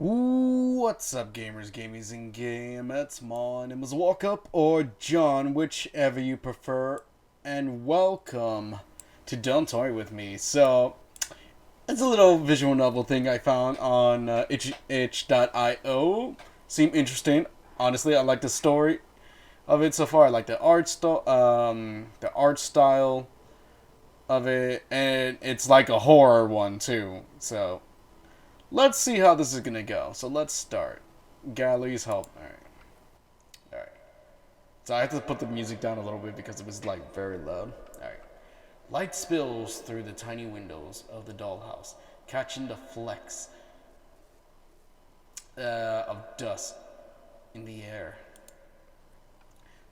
Ooh, what's up, gamers, gamies, and gamettes? My name is Walkup, or John, whichever you prefer, and welcome to Don't Toy With Me. So, it's a little visual novel thing I found on itch.io. Seemed interesting. Honestly, I like the story of it so far. I like the art style of it, and it's like a horror one too. So, let's see how this is gonna go. So let's start. Gallery's help. Alright. Alright. So I have to put the music down a little bit because it was like very loud. Alright. Light spills through the tiny windows of the dollhouse, catching the flecks of dust in the air.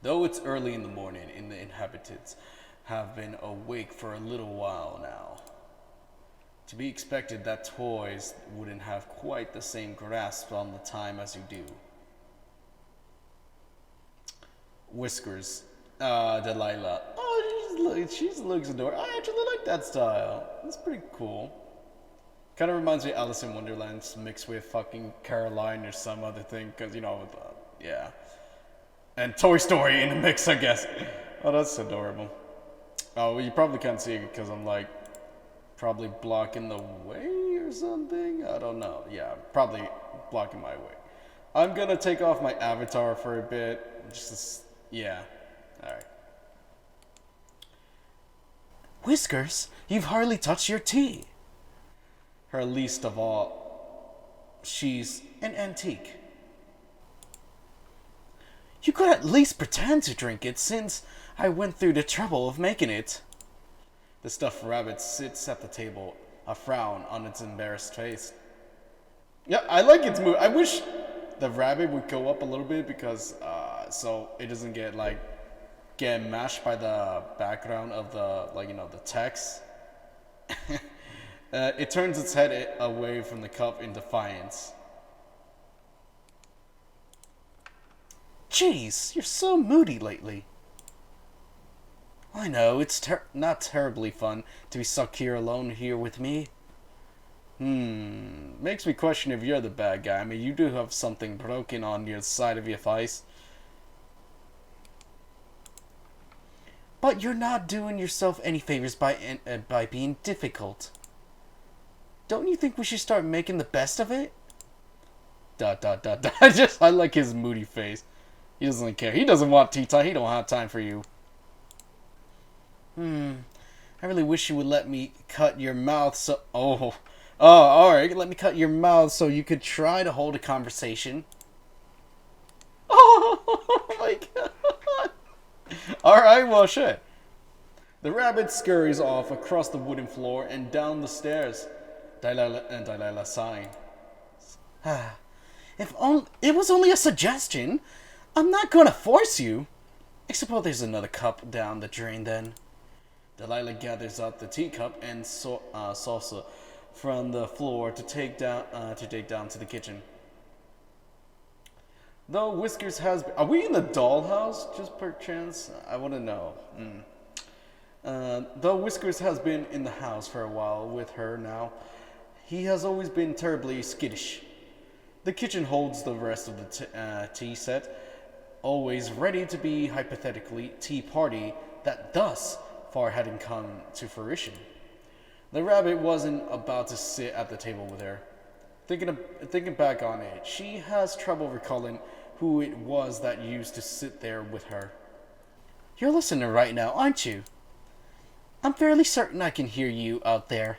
Though it's early in the morning, and the inhabitants have been awake for a little while now. To be expected that toys wouldn't have quite the same grasp on the time as you do. Whiskers. Delilah. Oh, she looks adorable. I actually like that style. It's pretty cool. Kind of reminds me of Alice in Wonderland mixed with fucking Caroline or some other thing, because, yeah. And Toy Story in the mix, I guess. Oh, that's adorable. Oh, well, you probably can't see it because I'm like, probably blocking the way or something? I don't know. Yeah, probably blocking my way. I'm gonna take off my avatar for a bit. Yeah. Alright. Whiskers, you've hardly touched your tea. Her least of all. She's an antique. You could at least pretend to drink it since I went through the trouble of making it. The stuffed rabbit sits at the table, a frown on its embarrassed face. Yeah, I like its move. I wish the rabbit would go up a little bit because so it doesn't get mashed by the background of the text. It turns its head away from the cup in defiance. Jeez, you're so moody lately. I know, it's not terribly fun to be stuck here alone here with me. Makes me question if you're the bad guy. I mean, you do have something broken on your side of your face. But you're not doing yourself any favors by being difficult. Don't you think we should start making the best of it? Dot dot dot dot. I like his moody face. He doesn't care. He doesn't want tea time. He don't have time for you. I really wish you would let me cut your mouth so... Oh, alright. Let me cut your mouth so you could try to hold a conversation. Oh, my God. Alright, well, shit. The rabbit scurries off across the wooden floor and down the stairs. Delilah sighing. If it was only a suggestion. I'm not gonna force you. I suppose there's another cup down the drain then. Delilah gathers up the teacup and saucer from the floor to take down to the kitchen. Though Whiskers has been... Are we in the dollhouse, just per chance? I want to know. Though Whiskers has been in the house for a while with her now, he has always been terribly skittish. The kitchen holds the rest of the tea set, always ready to be hypothetically tea party that thus far hadn't come to fruition. The rabbit wasn't about to sit at the table with her. Thinking back on it, she has trouble recalling who it was that used to sit there with her. You're listening right now, aren't you? I'm fairly certain I can hear you out there.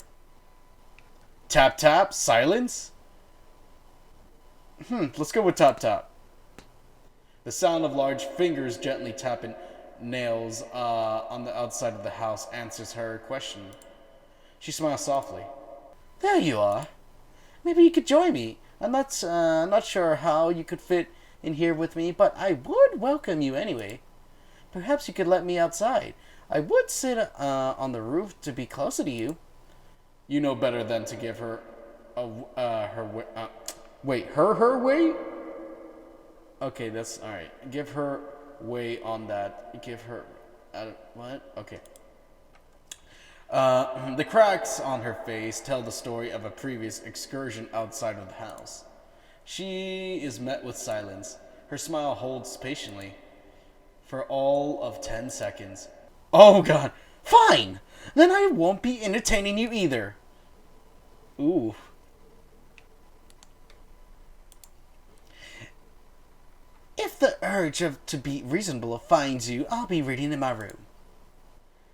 Tap tap, silence? Let's go with tap tap. The sound of large fingers gently tapping nails on the outside of the house answers her question. She smiles softly. There you are. Maybe you could join me. I'm not sure how you could fit in here with me, but I would welcome you anyway. Perhaps you could let me outside. I would sit on the roof to be closer to you. You know better than to give her her way? Okay, that's alright. Give her way on that. Give her... what? Okay. The cracks on her face tell the story of a previous excursion outside of the house. She is met with silence. Her smile holds patiently for all of 10 seconds. Oh god. Fine! Then I won't be entertaining you either. Ooh. If the urge to be reasonable finds you, I'll be reading in my room.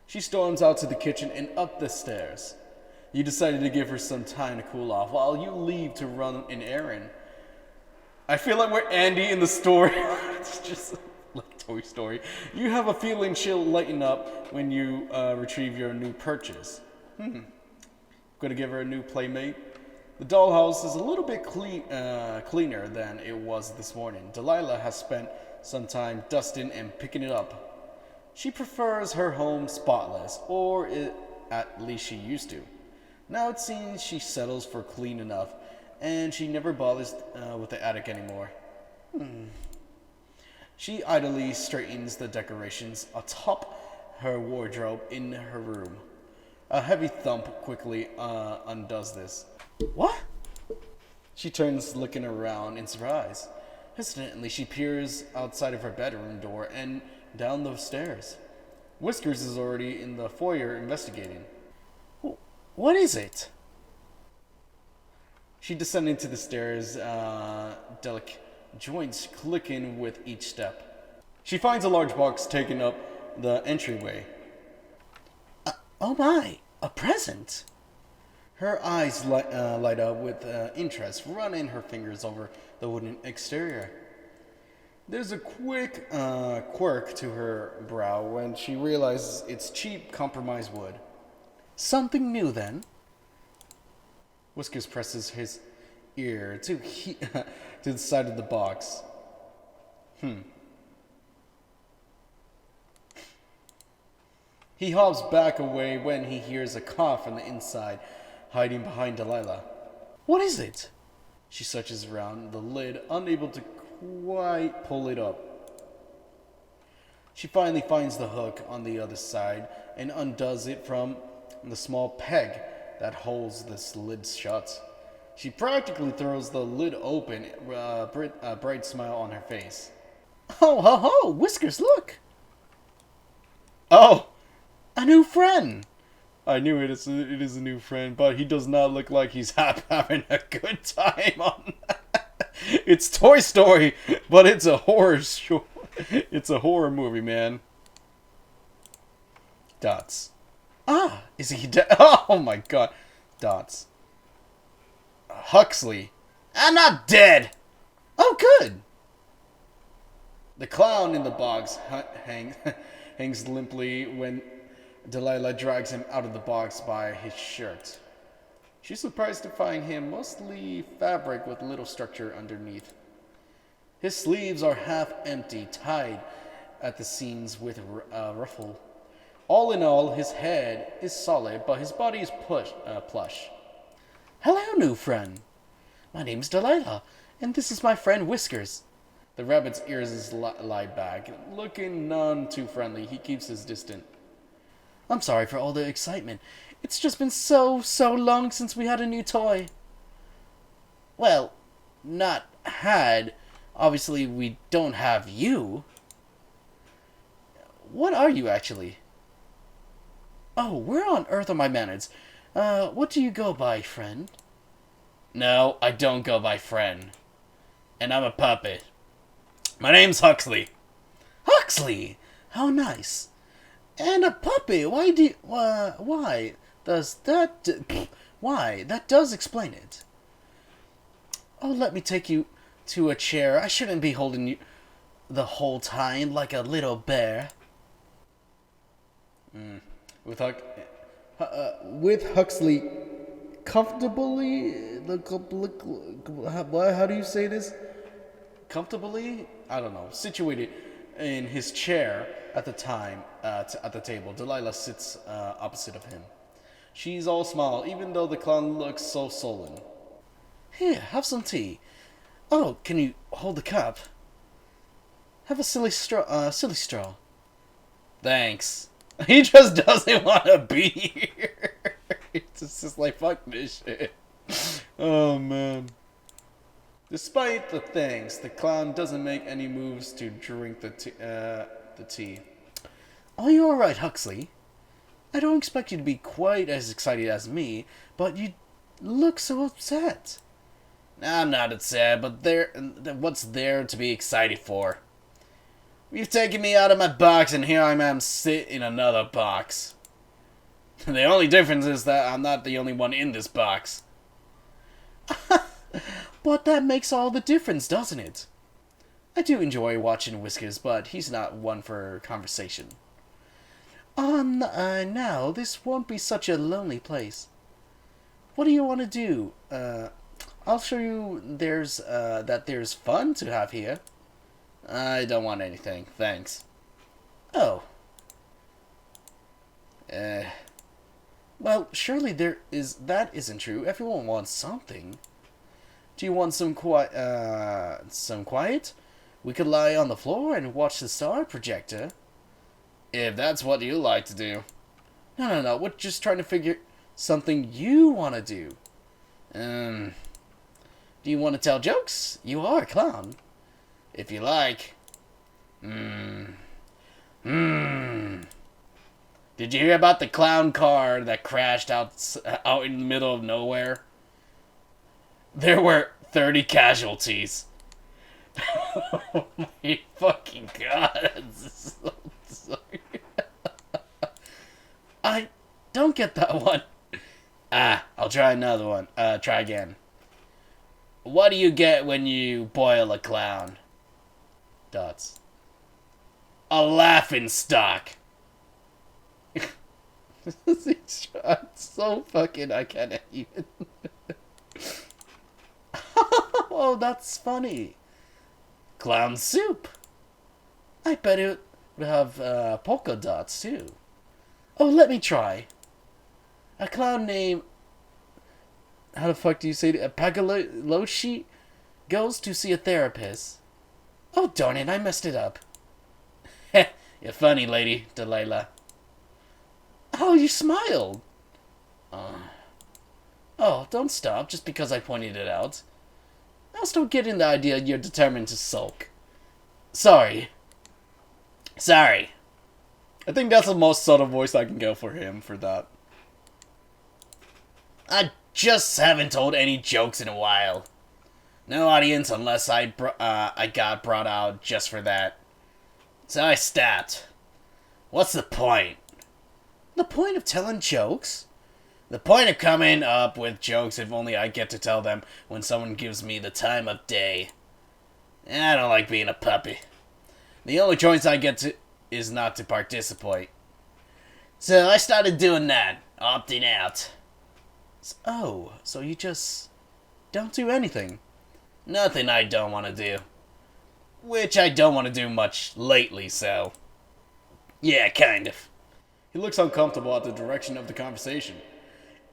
She storms out to the kitchen and up the stairs. You decided to give her some time to cool off while you leave to run an errand. I feel like we're Andy in the story. It's just like Toy Story. You have a feeling she'll lighten up when you retrieve your new purchase. Gonna give her a new playmate. The dollhouse is a little bit cleaner than it was this morning. Delilah has spent some time dusting and picking it up. She prefers her home spotless, or at least she used to. Now it seems she settles for clean enough, and she never bothers with the attic anymore. She idly straightens the decorations atop her wardrobe in her room. A heavy thump quickly undoes this. What? She turns, looking around in surprise. Hesitantly, she peers outside of her bedroom door and down the stairs. Whiskers is already in the foyer investigating. What is it? She descended to the stairs, delicate joints clicking with each step. She finds a large box taking up the entryway. Oh my, a present! Her eyes light up with interest, running her fingers over the wooden exterior. There's a quick quirk to her brow when she realizes it's cheap, compromised wood. Something new, then? Whiskers presses his ear to the side of the box. He hops back away when he hears a cough from the inside, hiding behind Delilah. What is it? She searches around the lid, unable to quite pull it up. She finally finds the hook on the other side and undoes it from the small peg that holds this lid shut. She practically throws the lid open, a bright smile on her face. Oh, ho, ho! Whiskers, look! Oh! A new friend! I knew it is a new friend, but he does not look like he's having a good time on that. It's Toy Story, but it's a horror show. It's a horror movie, man. Dots. Ah, is he dead? Oh my god. Dots. Huxley. I'm not dead! Oh, good! The clown in the box hangs limply when Delilah drags him out of the box by his shirt. She's surprised to find him mostly fabric with little structure underneath. His sleeves are half empty, tied at the seams with a ruffle. All in all, his head is solid, but his body is plush. Hello, new friend. My name's Delilah, and this is my friend Whiskers. The rabbit's ears lie back. Looking none too friendly, he keeps his distance. I'm sorry for all the excitement. It's just been so long since we had a new toy. Well, not had. Obviously, we don't have you. What are you, actually? Oh, where on earth are my manners? What do you go by, friend? No, I don't go by friend. And I'm a puppet. My name's Huxley. Huxley! How nice. And a puppy. Why does that... Why? That does explain it. Oh, let me take you to a chair. I shouldn't be holding you the whole time like a little bear. With Huxley comfortably... How do you say this? Comfortably? I don't know. Situated in his chair at the table. Delilah sits opposite of him. She's all smile, even though the clown looks so sullen. Here, have some tea. Oh, can you hold the cup? Have a silly straw. Thanks. He just doesn't want to be here. It's just like, fuck this shit. Oh, man. Despite the thanks, the clown doesn't make any moves to drink the tea. Are you alright, Huxley? I don't expect you to be quite as excited as me, but you look so upset. I'm not upset, but what's there to be excited for? You've taken me out of my box, and here I am sit in another box. The only difference is that I'm not the only one in this box. But that makes all the difference, doesn't it? I do enjoy watching Whiskers, but he's not one for conversation. Now, this won't be such a lonely place. What do you want to do? I'll show you that there's fun to have here. I don't want anything, thanks. Oh. Well, surely that isn't true. Everyone wants something. Do you want some quiet? We could lie on the floor and watch the star projector. If that's what you like to do. No. We're just trying to figure something you want to do. Do you want to tell jokes? You are a clown. If you like. Did you hear about the clown car that crashed out in the middle of nowhere? There were 30 casualties. Oh my fucking god. So sorry. I don't get that one. I'll try another one. Try again. What do you get when you boil a clown? Dots. A laughing stock. It's so fucking, I can't even. Oh, that's funny. Clown soup. I bet it would have polka dots too. Oh, let me try. A clown named... How the fuck do you say it? Pagaloshi goes to see a therapist. Oh, darn it, I messed it up. You're funny, lady, Delilah. Oh, you smiled. Oh, don't stop just because I pointed it out. I still getting the idea you're determined to sulk. Sorry. I think that's the most subtle voice I can go for him for that. I just haven't told any jokes in a while. No audience unless I got brought out just for that. So I stopped. What's the point? The point of telling jokes? The point of coming up with jokes if only I get to tell them when someone gives me the time of day. I don't like being a puppy. The only choice I get to is not to participate. So I started doing that, opting out. Oh, so you just don't do anything? Nothing I don't want to do. Which I don't want to do much lately, so... Yeah, kind of. He looks uncomfortable at the direction of the conversation.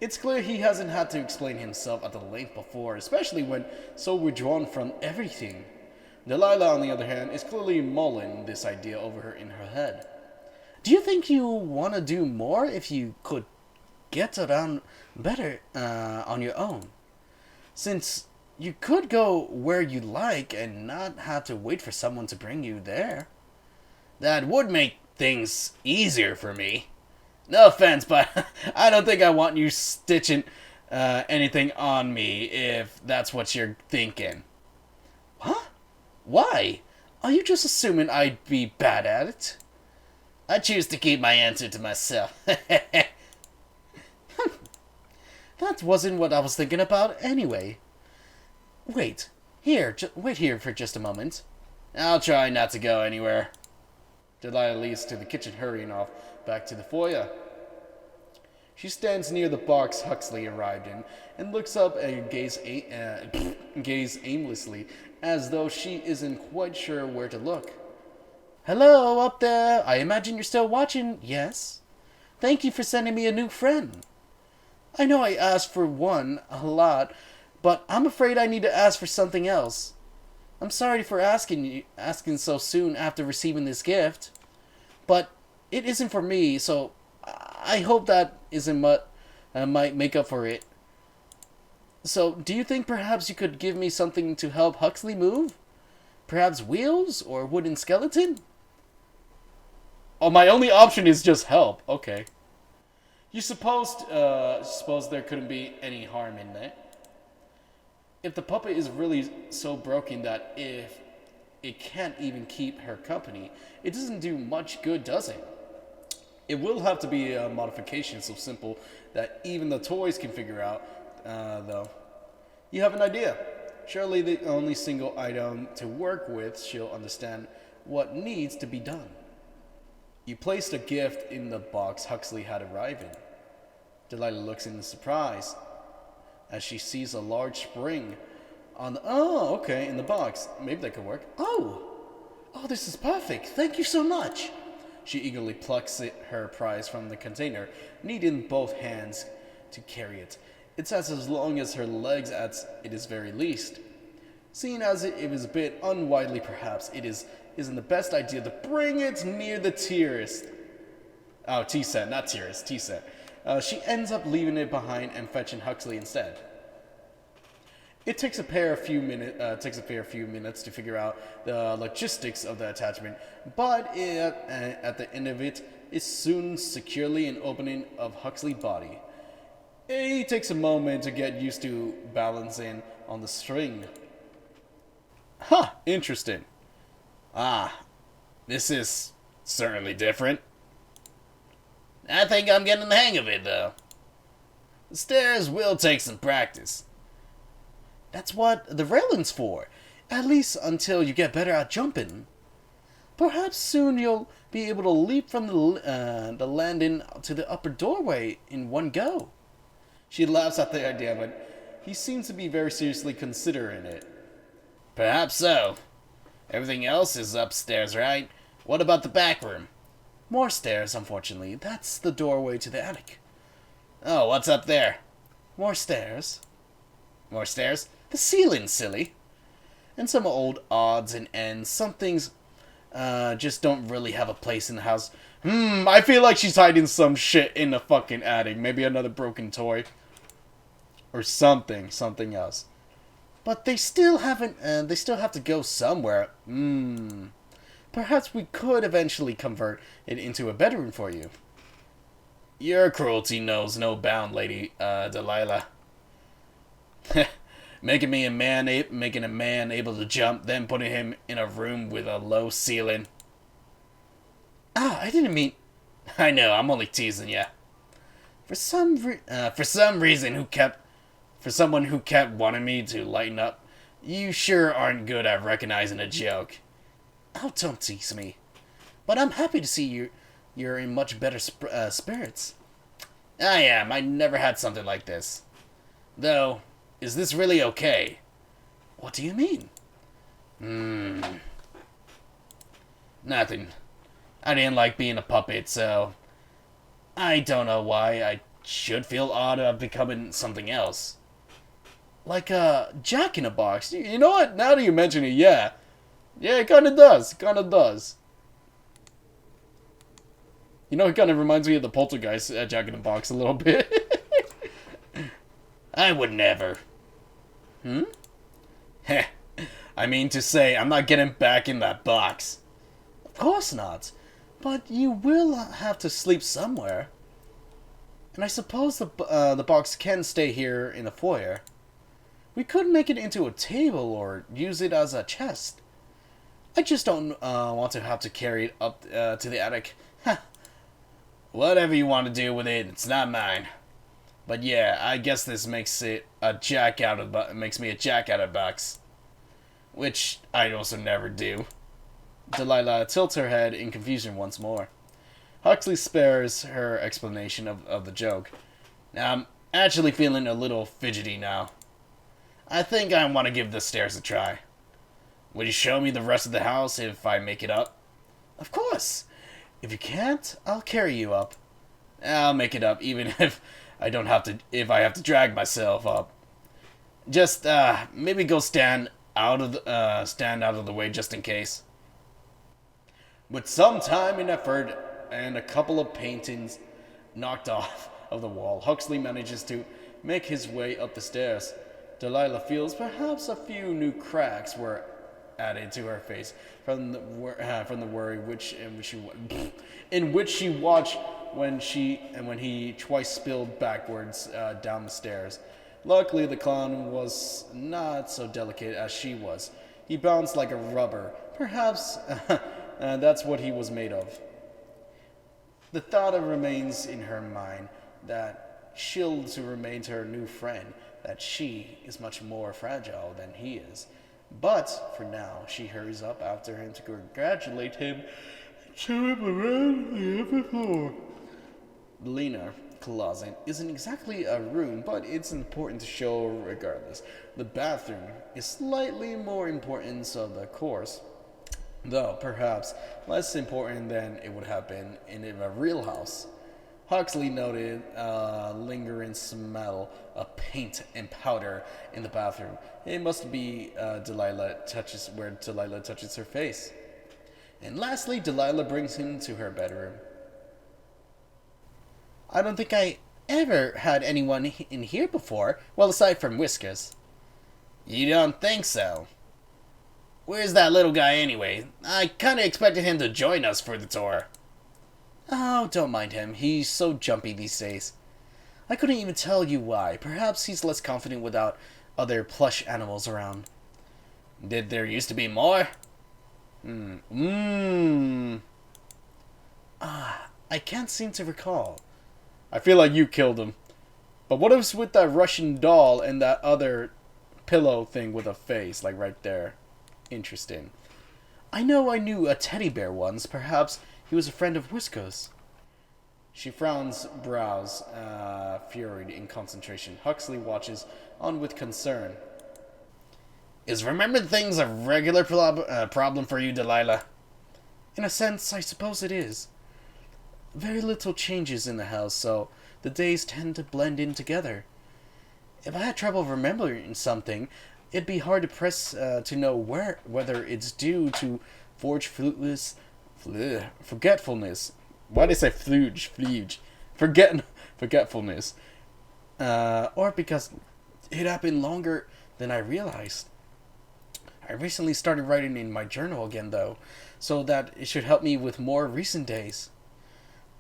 It's clear he hasn't had to explain himself at the length before, especially when so withdrawn from everything. Delilah, on the other hand, is clearly mulling this idea over in her head. Do you think you want to do more if you could get around better on your own? Since you could go where you like and not have to wait for someone to bring you there. That would make things easier for me. No offense, but I don't think I want you stitching anything on me if that's what you're thinking. Huh? Why? Are you just assuming I'd be bad at it? I choose to keep my answer to myself. That wasn't what I was thinking about anyway. Wait here for just a moment. I'll try not to go anywhere. Delilah leads to the kitchen, hurrying off back to the foyer. She stands near the box Huxley arrived in and looks up and gaze aimlessly, as though she isn't quite sure where to look. Hello, up there. I imagine you're still watching, yes? Thank you for sending me a new friend. I know I asked for one a lot, but I'm afraid I need to ask for something else. I'm sorry for asking so soon after receiving this gift, but it isn't for me, so I hope that isn't might make up for it. So, do you think perhaps you could give me something to help Huxley move? Perhaps wheels or wooden skeleton? Oh, my only option is just help. Okay. You suppose there couldn't be any harm in that? If the puppet is really so broken that if it can't even keep her company, it doesn't do much good, does it? It will have to be a modification so simple that even the toys can figure out, though. You have an idea. Surely the only single item to work with, she'll understand what needs to be done. You placed a gift in the box Huxley had arrived in. Delilah looks in surprise as she sees a large spring on the. Oh, okay, in the box. Maybe that could work. Oh, this is perfect. Thank you so much. She eagerly plucks her prize from the container, needing both hands to carry it. It's as long as her legs at its very least. Seeing as it is a bit unwieldy perhaps, isn't the best idea to bring it near the T-set. Oh, T-set, not T-set, T-set. She ends up leaving it behind and fetching Huxley instead. It takes a fair few minutes to figure out the logistics of the attachment, but at the end of it is soon securely an opening of Huxley's body. It takes a moment to get used to balancing on the string. Huh, interesting. This is certainly different. I think I'm getting the hang of it, though. The stairs will take some practice. That's what the railing's for, at least until you get better at jumping. Perhaps soon you'll be able to leap from the landing to the upper doorway in one go. She laughs at the idea, but he seems to be very seriously considering it. Perhaps so. Everything else is upstairs, right? What about the back room? More stairs, unfortunately. That's the doorway to the attic. Oh, what's up there? More stairs. More stairs? The ceiling, silly. And some old odds and ends. Some things just don't really have a place in the house. I feel like she's hiding some shit in the fucking attic. Maybe another broken toy. Or something else. But they still haven't, they still have to go somewhere. Perhaps we could eventually convert it into a bedroom for you. Your cruelty knows no bound, Lady Delilah. Making a man able to jump, then putting him in a room with a low ceiling. I didn't mean. I know, I'm only teasing ya. For someone who kept wanting me to lighten up, you sure aren't good at recognizing a joke. Oh, don't tease me. But I'm happy to see you're in much better spirits. I am. I never had something like this. Though, is this really okay? What do you mean? Nothing. I didn't like being a puppet, so I don't know why I should feel odd about becoming something else. Like a Jack-in-a-Box. You know what? Now that you mention it, yeah. Yeah, it kind of does. You know, it kind of reminds me of the Poltergeist Jack-in-a-Box a little bit. I would never. Heh. I mean to say, I'm not getting back in that box. Of course not. But you will have to sleep somewhere. And I suppose the box can stay here in the foyer. We could make it into a table or use it as a chest. I just don't want to have to carry it up to the attic. Whatever you want to do with it, it's not mine. But yeah, I guess this makes me a jack out of box. Which I also never do. Delilah tilts her head in confusion once more. Huxley spares her explanation of the joke. Now, I'm actually feeling a little fidgety now. I think I want to give the stairs a try. Would you show me the rest of the house if I make it up? Of course. If you can't, I'll carry you up. I'll make it up, even if I have to drag myself up. Just maybe go stand out of the way just in case. With some time and effort and a couple of paintings knocked off of the wall, Huxley manages to make his way up the stairs. Delilah feels perhaps a few new cracks were added to her face from the worry in which she watched when he twice spilled backwards down the stairs. Luckily, the clown was not so delicate as she was. He bounced like a rubber. Perhaps that's what he was made of. The thought remains in her mind that she'll to remain to her new friend that she is much more fragile than he is. But for now, she hurries up after him to congratulate him and show him around the upper floor. Lena closet isn't exactly a room, but it's important to show regardless. The bathroom is slightly more important, so the course, though perhaps less important than it would have been in a real house. Huxley noted a lingering smell of paint and powder in the bathroom. It must be Delilah touches her face. And lastly, Delilah brings him to her bedroom. I don't think I ever had anyone in here before, well, aside from Whiskers. You don't think so? Where's that little guy anyway? I kinda expected him to join us for the tour. Oh, don't mind him. He's so jumpy these days. I couldn't even tell you why. Perhaps he's less confident without other plush animals around. Did there used to be more? I can't seem to recall. I feel like you killed him. But what is with that Russian doll and that other pillow thing with a face, like right there? Interesting. I know I knew a teddy bear once. Perhaps he was a friend of Whisko's. She frowns brows, furied in concentration. Huxley watches on with concern. Is remembering things a regular problem for you, Delilah? In a sense, I suppose it is. Very little changes in the house, so the days tend to blend in together. If I had trouble remembering something, it'd be hard to press to know whether it's due to forgetfulness. Why did I say fluge? Forgetfulness. Or because it happened longer than I realized. I recently started writing in my journal again, though, so that it should help me with more recent days.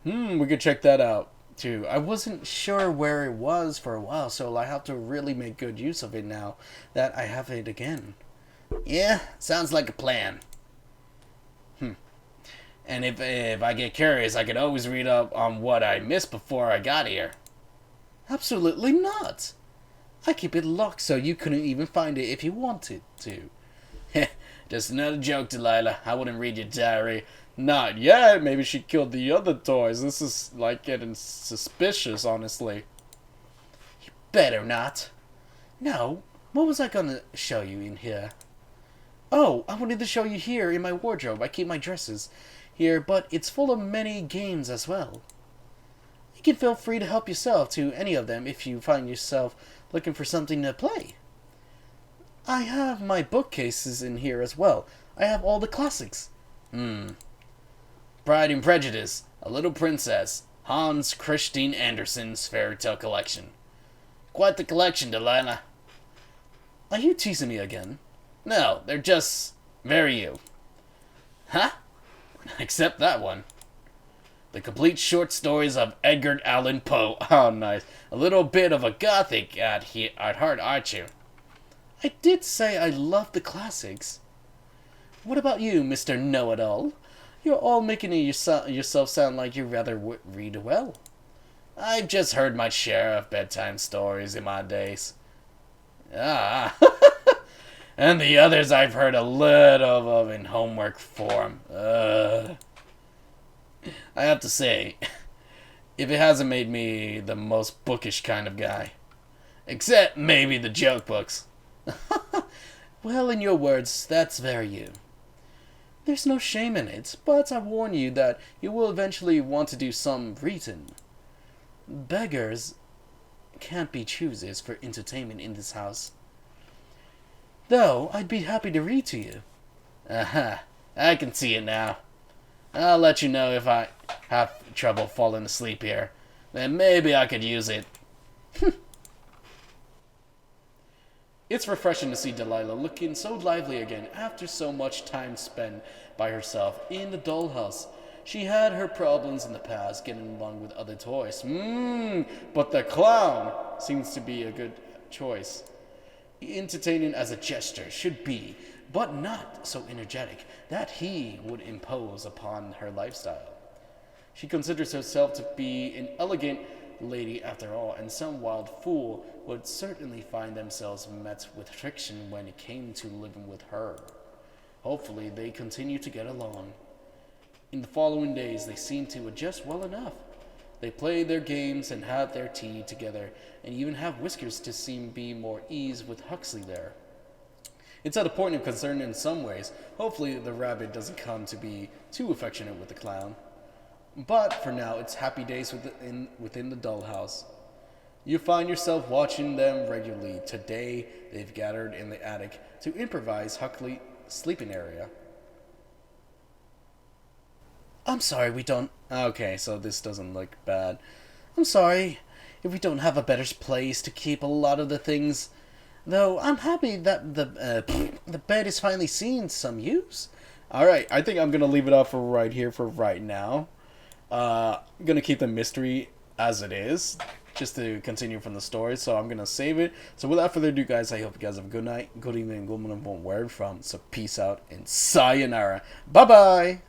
We could check that out, too. I wasn't sure where it was for a while, so I have to really make good use of it now that I have it again. Yeah, sounds like a plan. And if I get curious, I could always read up on what I missed before I got here. Absolutely not. I keep it locked so you couldn't even find it if you wanted to. Just another joke, Delilah. I wouldn't read your diary. Not yet. Maybe she killed the other toys. This is like getting suspicious, honestly. You better not. No. What was I gonna show you in here? Oh, I wanted to show you here in my wardrobe. I keep my dresses here, but it's full of many games as well. You can feel free to help yourself to any of them if you find yourself looking for something to play. I have my bookcases in here as well. I have all the classics. Pride and Prejudice, A Little Princess, Hans Christian Andersen's fairy tale collection. Quite the collection, Delilah. Are you teasing me again? No, they're just very you. Huh? Except that one. The complete short stories of Edgar Allan Poe. Oh, nice. A little bit of a gothic at heart, aren't you? I did say I love the classics. What about you, Mr. Know-It-All? You're all making yourself sound like you rather read well. I've just heard my share of bedtime stories in my days. Ah. And the others I've heard a little of in homework form. I have to say, if it hasn't made me the most bookish kind of guy. Except maybe the joke books. Well, in your words, that's very you. There's no shame in it, but I warn you that you will eventually want to do some reading. Beggars can't be choosers for entertainment in this house. Though, I'd be happy to read to you. I can see it now. I'll let you know if I have trouble falling asleep here. Then maybe I could use it. It's refreshing to see Delilah looking so lively again after so much time spent by herself in the dollhouse. She had her problems in the past getting along with other toys. But the clown seems to be a good choice. Entertaining as a jester should be, but not so energetic that he would impose upon her lifestyle. She considers herself to be an elegant lady after all, and some wild fool would certainly find themselves met with friction when it came to living with her. Hopefully, they continue to get along. In the following days, they seemed to adjust well enough. They played their games and had their tea together, and even have Whiskers to seem be more ease with Huxley there. It's at a point of concern in some ways. Hopefully, the rabbit doesn't come to be too affectionate with the clown. But for now, it's happy days within the dollhouse. You find yourself watching them regularly. Today, they've gathered in the attic to improvise Huxley's sleeping area. I'm sorry we don't... Okay, so this doesn't look bad. I'm sorry if we don't have a better place to keep a lot of the things. Though I'm happy that the bed is finally seeing some use. Alright, I think I'm going to leave it off for right here for right now. I'm going to keep the mystery as it is, just to continue from the story, so I'm going to save it. So without further ado, guys, I hope you guys have a good night, good evening, good morning, wherever from. So peace out and sayonara. Bye-bye!